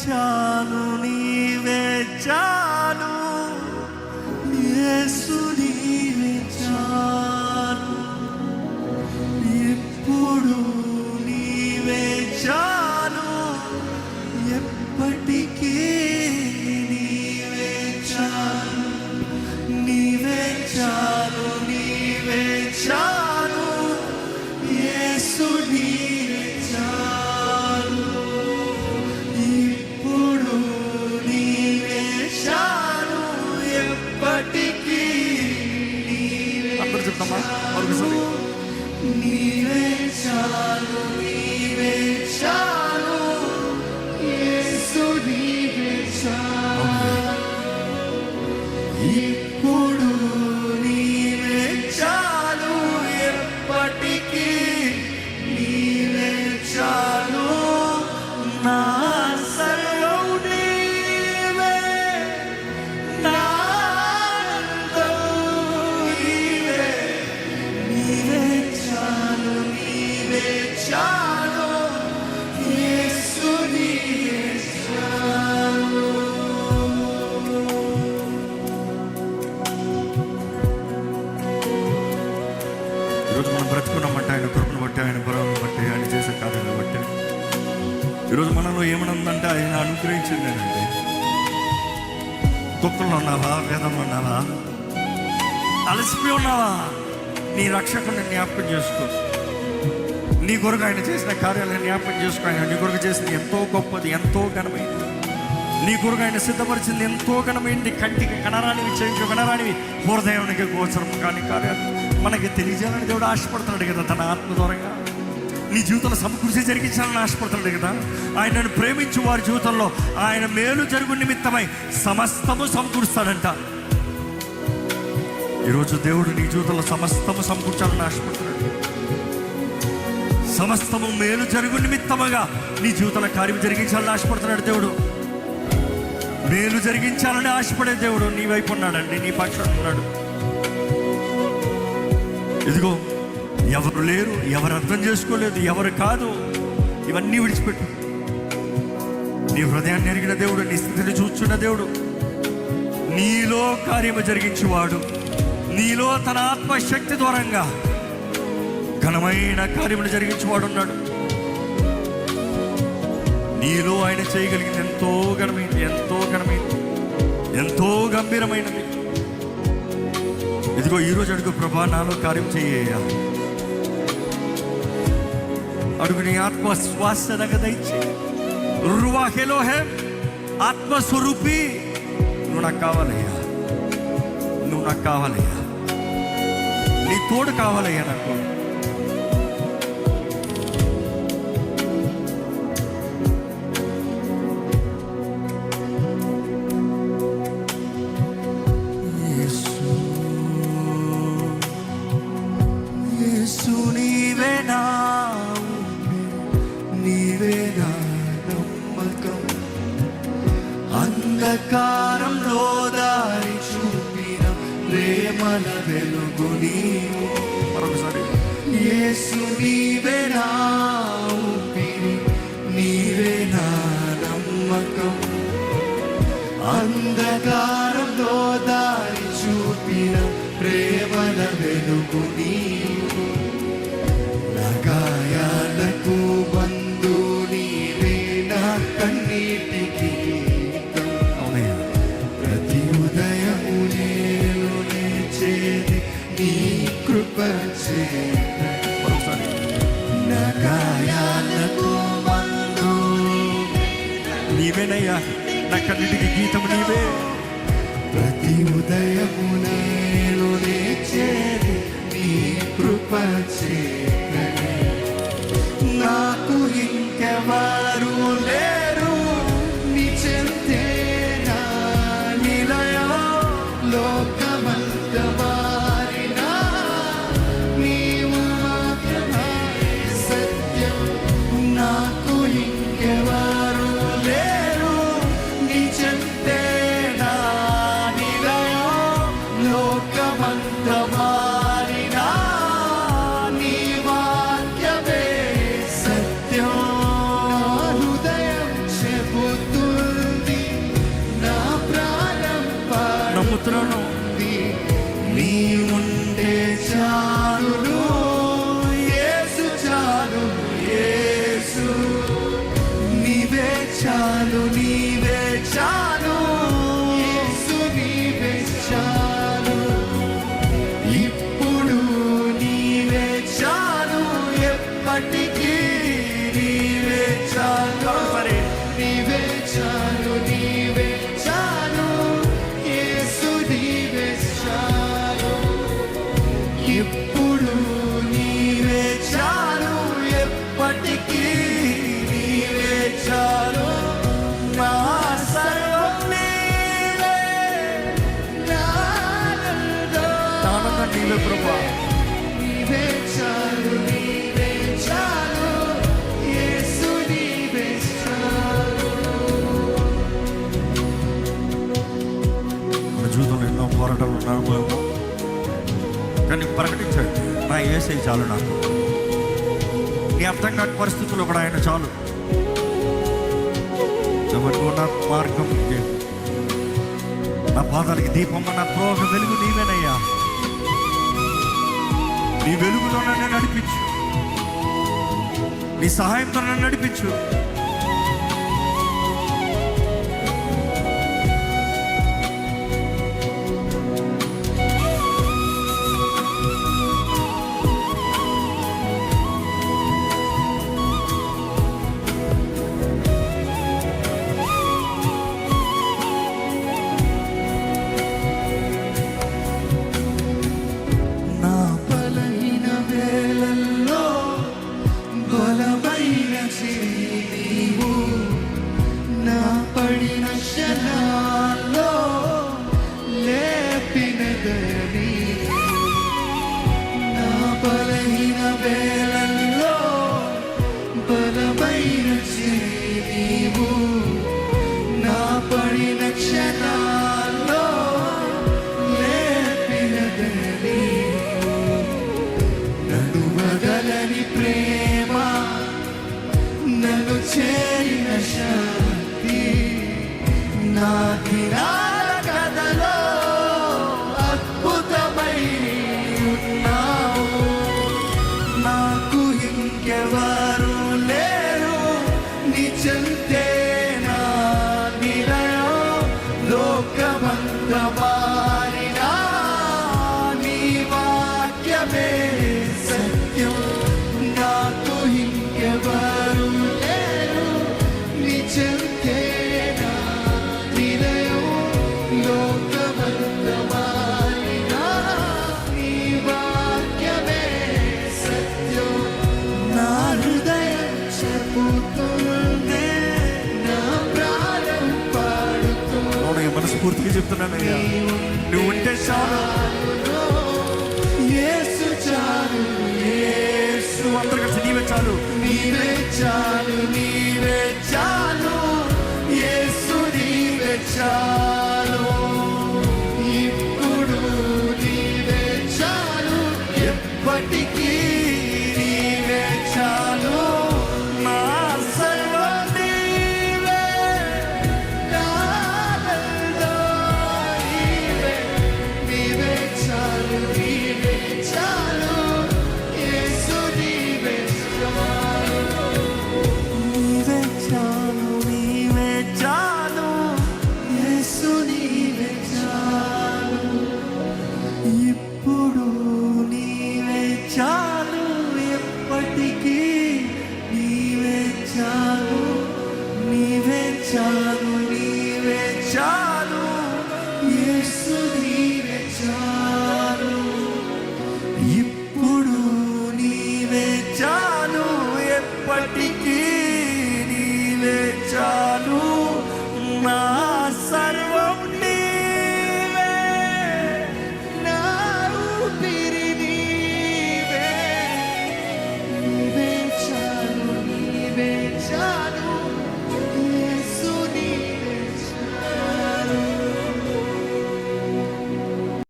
చాలు, నీవే చాలు, యేసు నీవే చాలు, ఎప్పుడు నీవే చాలు, ఎప్పటికీ నీవే చాలు, నీవే చాలు, నీవే చాలు, యేసు నీవే చాలు, ఇప్పుడు నీవే చాలు, ఎప్పటికీ నీవే చాలు, నీవే చాలు, నీవే చాలు, యేసు నీవే చాలు, ఇప్పుడు నీవే చాలు, ఎప్పటికీ నీవే చాలు, నా సర్వం నీవే, నా ఆనందం నీవే, నీవే చాలు, నీవే చాలు, యేసు నీవే చాలు. ఈరోజు మనం బ్రతుకున్నామంటే ఆయన కృపను బట్టి, ఆయన బలమును బట్టి, ఆయన చేసే కార్యాలను బట్టి. ఈరోజు మనలో ఏమనుందంటే ఆయన అనుగ్రహించిందేనండి. దుఃఖంలో ఉన్నావా, వేదంలో ఉన్నావా, అలసిపోయి ఉన్నావా, నీ రక్షకుని జ్ఞాపకం చేసుకో. నీ కొరకు ఆయన చేసిన కార్యాలను జ్ఞాపకం చేసుకో. ఆయన నీ కొరకు చేసింది ఎంతో గొప్పది, ఎంతో ఘనమైనది. నీ కొరకు ఆయన సిద్ధపరిచింది ఎంతో ఘనమైనది. కంటికి కనరానివి, చెవికి కనరానివి, హృదయానికి గోచరం కాని కార్యాలు మనకి తెలియజేయాలని దేవుడు ఆశపడుతున్నాడు కదా. తన ఆత్మ ద్వారంగా నీ జీవితంలో సమకూర్చి జరిగించాలని ఆశపడుతున్నాడు కదా. ఆయనను ప్రేమించు వారి జీవితంలో ఆయన మేలు జరుగు నిమిత్తమై సమస్తము సమకూరుస్తాడంట. ఈరోజు దేవుడు నీ జీవితంలో సమస్తము సమకూర్చాలని ఆశపడుతున్నాడు. సమస్తము మేలు జరుగు నిమిత్తముగా నీ జీవితంలో కార్యం జరిగించాలని ఆశపడుతున్నాడు దేవుడు. మేలు జరిగించాలని ఆశపడే దేవుడు నీ వైపు ఉన్నాడండి, నీ పక్షాన ఉన్నాడు. ఇదిగో, ఎవరు లేరు, ఎవరు అర్థం చేసుకోలేదు, ఎవరు కాదు, ఇవన్నీ విడిచిపెట్టు. నీ హృదయాన్ని ఎరిగిన దేవుడు, నీ స్థితిని చూస్తున్న దేవుడు, నీలో కార్యము జరిగించేవాడు, నీలో తన ఆత్మశక్తి ద్వారంగా ఘనమైన కార్యములు జరిగించేవాడు ఉన్నాడు. నీలో ఆయన చేయగలిగింది ఎంతో ఘనమైంది, ఎంతో ఘనమైంది, ఎంతో గంభీరమైనది. ఇదిగో ఈరోజు అడుగు, ప్రభా నాలో కార్యం చేయ. అడుగు, నీ ఆత్మ శ్వాస దయచే. రువాహెలోహెం, ఆత్మస్వరూపి, నువ్వు నాకు కావాలయ్యా, నువ్వు నాకు కావాలయ్యా, నీ తోడు కావాలయ్యా నాకు. అంధకారంలో దారి చూపిన ప్రేమల వెలుగు నీవు. మరొకసారి, యేసు నీవే నా ఊపిరి, నీవే నా నమ్మకం. అంధకారంలో దారి చూపిన ప్రేమల వెలుగు నీవు. నా గాయాలకు బంధు నీవే, నా కన్నీటికి కృప నా గాయాలకు మందు నీవేనయ్యా, నా కన్నిటికి గీతము నీవే. ప్రతి ఉదయము నేను లేచేది నీ కృప చేతనే. నాకు ఇంకెవరు లేరు, నీ చెంతే నా నిలయం. లోకమంతమా లోకమంత మారినా నీ మాట ఎప్పటికీ నీవే చాలు. మరి నీవే చాలు, నీవే చాలు, యేసు నీవే చాలు. ఇప్పుడు నీవే చాలు, ఎప్పటికీ నీవే చాలు. నా సర్వం నీవే, నా ఆనందం ఆనందం నీవే ప్రభువా. నీవే చాలు, నీవే చాలు, యేసు నీవే చాలు. మన జీవితంలో ఎన్నో పోరాటాలు ఉన్నాము, కానీ ప్రకటించండి, నా యేసే చాలు నాకు. నీ అర్థం కాని పరిస్థితుల్లో కూడా ఆయన చాలు. ఎవరికో నా మార్గం ఇదే, నా పాదాలకి దీపం, నా త్రోవ వెలుగు నీవేనయ్యా. నీ వెలుగులో నన్ను నడిపించు, నీ సహాయంతో నన్ను నడిపించు. నా బలహీన వేళల్లో బలమైన చేయి నీవు, నా పడిన క్షణాల్లో లేపిన దయ నీవు. నా బలహీన వేళల్లో బలమైన చేయి నీవు, నా పడిన క్షణాల్లో లేపిన దయ నీవు. నడువగలని ప్రేమ, నన్ను చేరిన శాంతి, నా దినాల కథలో అద్భుతమై ఉన్నావు. నాకు ఇంకెవరు లేరు, నీ చెంతే నా నిలయం. లోకమంత మారినా నీ వాక్యమే సత్యం. నాకు ఇంకెవరు లేరు, నీ చెంతే నా నిలయం. లోకమంత మారినా నీ వాక్యమే సత్యం. నా హృదయం చెబుతుంది, నా ప్రాణం పాడుతుంది. అవును, మనస్ఫూర్తిగా చెప్తున్నానయ్యా, నువ్వు ఉంటే చాలు. యేసు చాలు, యేసు అందరు కలిసి నీవే చాలు. నీవే చాలు, నీవే చాలు, యేసు నీవే చాలు. ఇప్పుడు నీవే చాలు, ఎప్పటికీ నీవే చాలు. నా సర్వం నీవే, నా ఆనందం నీవే. నీవే చాలు, నీవే చాలు, యేసు నీవే చాలు. నీవే చాలు, నీవే చాలు. యేసు నీవే చాలు. ఇప్పుడు నీవే చాలు, ఎప్పటికీ నీవే చాలు. నీవే చాలు, నీవే చాలు. యేసు నీవే చాలు. ఇప్పుడు నీవే చాలు, ఎప్పటికీ